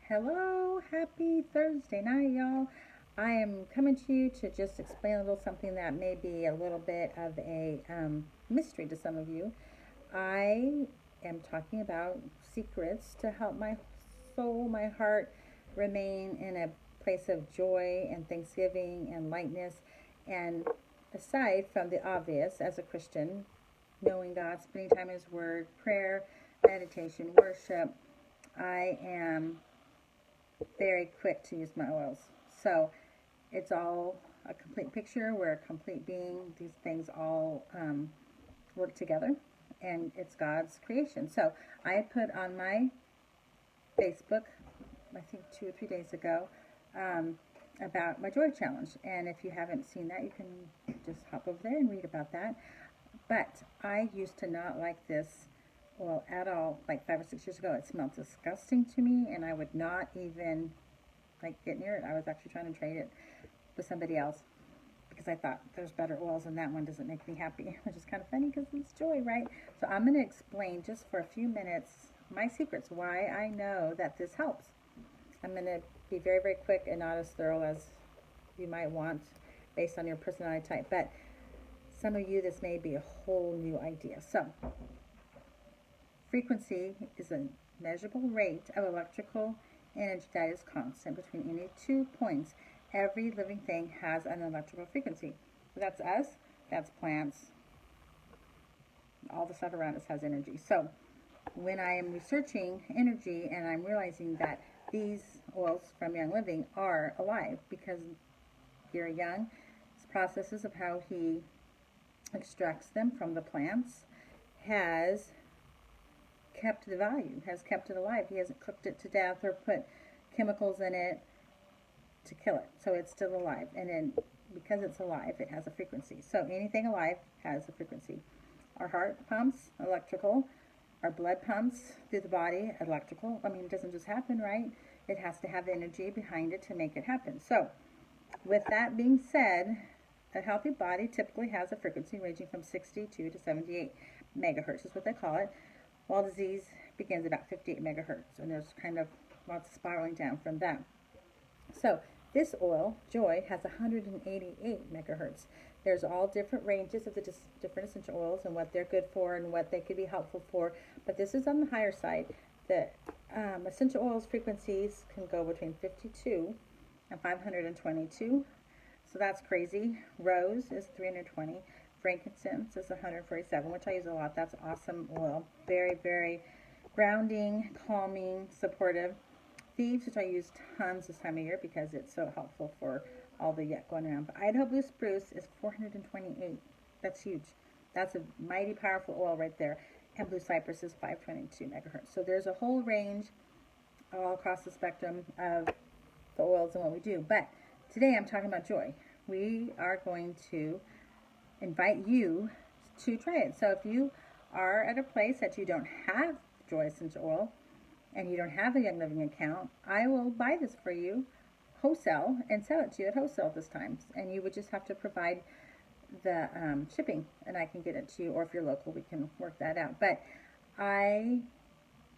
Hello, happy Thursday night, y'all. I am coming to you to just explain a little something that may be a little bit of a mystery to some of you. I am talking about secrets to help my soul, my heart remain in a place of joy and thanksgiving and lightness. And aside from the obvious, as a Christian, knowing God, spending time in His Word, prayer, meditation, worship, I am very quick to use my oils. So it's all a complete picture. We're a complete being. These things all work together, and it's God's creation. So I put on my Facebook, I think 2 or 3 days ago, about my joy challenge. And if you haven't seen that, you can just hop over there and read about that. But I used to not like this oil at all, like 5 or 6 years ago. It smelled disgusting to me, and I would not even get near it. I was actually trying to trade it with somebody else because I thought there's better oils and that one doesn't make me happy, which is kind of funny because it's joy, right? So I'm going to explain just for a few minutes my secrets, why I know that this helps. I'm going to be very, very quick and not as thorough as you might want based on your personality type, but some of you, this may be a whole new idea. So frequency is a measurable rate of electrical energy that is constant between any 2 points. Every living thing has an electrical frequency. That's us, that's plants, all the stuff around us has energy. So when I am researching energy and I'm realizing that these oils from Young Living are alive because Gary Young's processes of how he extracts them from the plants has kept the value, has kept it alive. He hasn't cooked it to death or put chemicals in it to kill it. So it's still alive. And then because it's alive, it has a frequency. So anything alive has a frequency. Our heart pumps electrical. Our blood pumps through the body electrical. I mean, it doesn't just happen, right? It has to have energy behind it to make it happen. So with that being said, a healthy body typically has a frequency ranging from 62 to 78 megahertz is what they call it, while disease begins about 58 megahertz, and there's kind of lots of spiraling down from that. So this oil, Joy, has 188 megahertz. There's all different ranges of the different essential oils and what they're good for and what they could be helpful for, but this is on the higher side. The essential oils frequencies can go between 52 and 522, so that's crazy. Rose is 320. Frankincense is 147, which I use a lot. That's awesome oil. Very, very grounding, calming, supportive. Thieves, which I use tons this time of year because it's so helpful for all the yuck going around. But Idaho Blue Spruce is 428. That's huge. That's a mighty powerful oil right there. And Blue Cypress is 522 megahertz. So there's a whole range all across the spectrum of the oils and what we do. But today I'm talking about joy. We are going to invite you to try it. So if you are at a place that you don't have Joy Essential Oil and you don't have a Young Living account, I will buy this for you wholesale and sell it to you at wholesale this time. And you would just have to provide the shipping and I can get it to you, or if you're local, we can work that out. But I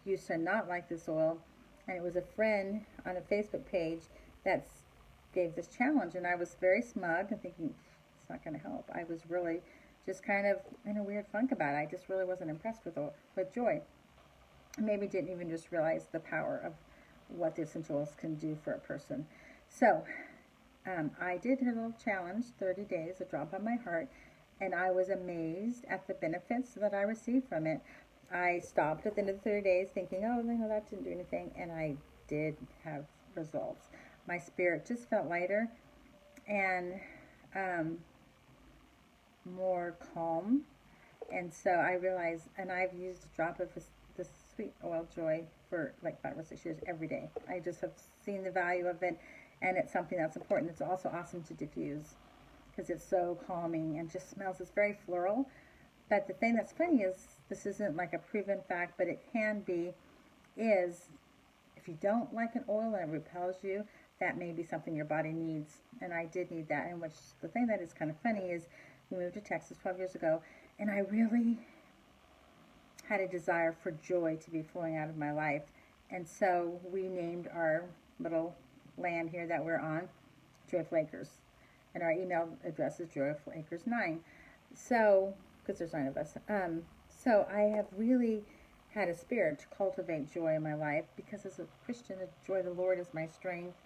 used to not like this oil, and it was a friend on a Facebook page that gave this challenge, and I was very smug and thinking, it's not going to help. I was really just kind of in a weird funk about it. I just really wasn't impressed with Joy. Maybe didn't even just realize the power of what the essential oils can do for a person. So I did a little challenge, 30 days, a drop on my heart, and I was amazed at the benefits that I received from it. I stopped at the end of the 30 days thinking, oh, no, that didn't do anything, and I did have results. My spirit just felt lighter and more calm. And so I realized, and I've used a drop of this sweet oil Joy for like 5 or 6 years every day. I just have seen the value of it, and it's something that's important. It's also awesome to diffuse because it's so calming and just smells. It's very floral. But the thing that's funny is, this isn't like a proven fact, but it can be, is if you don't like an oil and it repels you, that may be something your body needs. And I did need that. And which the thing that is kind of funny is, we moved to Texas 12 years ago, and I really had a desire for joy to be flowing out of my life. And so we named our little land here that we're on Joyful Acres. And our email address is joyfulacres9. So, because there's 9 of us. So I have really had a spirit to cultivate joy in my life, because as a Christian, the joy of the Lord is my strength.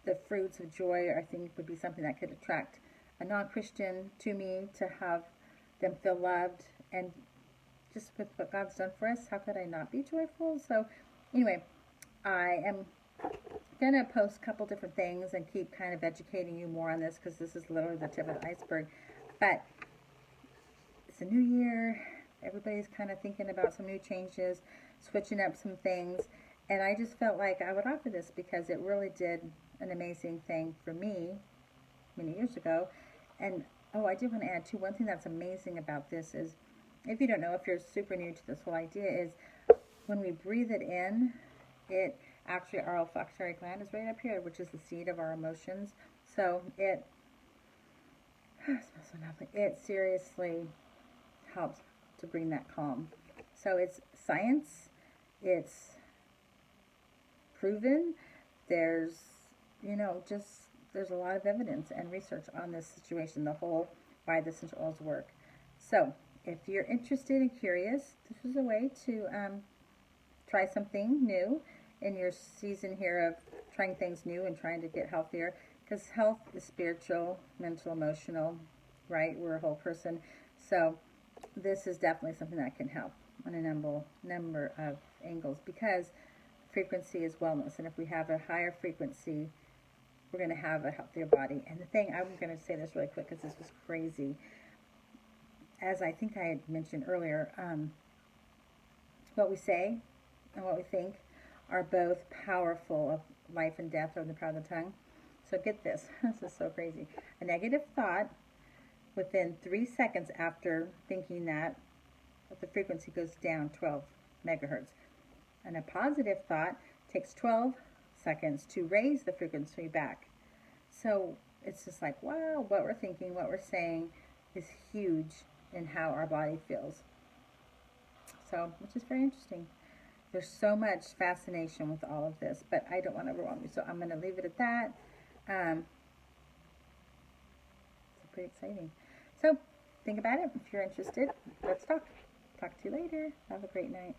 The fruits of joy, I think, would be something that could attract a non-Christian to me, to have them feel loved. And just with what God's done for us, how could I not be joyful? So anyway, I am going to post a couple different things and keep kind of educating you more on this, because this is literally the tip of the iceberg. But it's a new year. Everybody's kind of thinking about some new changes, switching up some things. And I just felt like I would offer this because it really did an amazing thing for me many years ago. And oh, I do want to add too, one thing that's amazing about this is, if you don't know, if you're super new to this whole idea, is when we breathe it in, it actually, our olfactory gland is right up here, which is the seat of our emotions. So it smells so lovely. It seriously helps to bring that calm. So it's science. It's proven. There's, there's a lot of evidence and research on this situation, the whole why the essential oils work. So if you're interested and curious, this is a way to try something new in your season here of trying things new and trying to get healthier, because health is spiritual, mental, emotional, right? We're a whole person. So this is definitely something that can help on a number of angles, because frequency is wellness. And if we have a higher frequency, we're going to have a healthier body. And the thing, I'm going to say this really quick because this was crazy. As I think I had mentioned earlier, what we say and what we think are both powerful. Of life and death are in the power of the tongue. So get this. This is so crazy. A negative thought, within 3 seconds after thinking that, the frequency goes down 12 megahertz. And a positive thought takes 12 seconds to raise the frequency back. So it's just like, wow, what we're thinking, what we're saying is huge in how our body feels. So, which is very interesting. There's so much fascination with all of this, but I don't want to overwhelm you, so I'm going to leave it at that. It's pretty exciting. So think about it. If you're interested, let's talk. Talk to you later. Have a great night.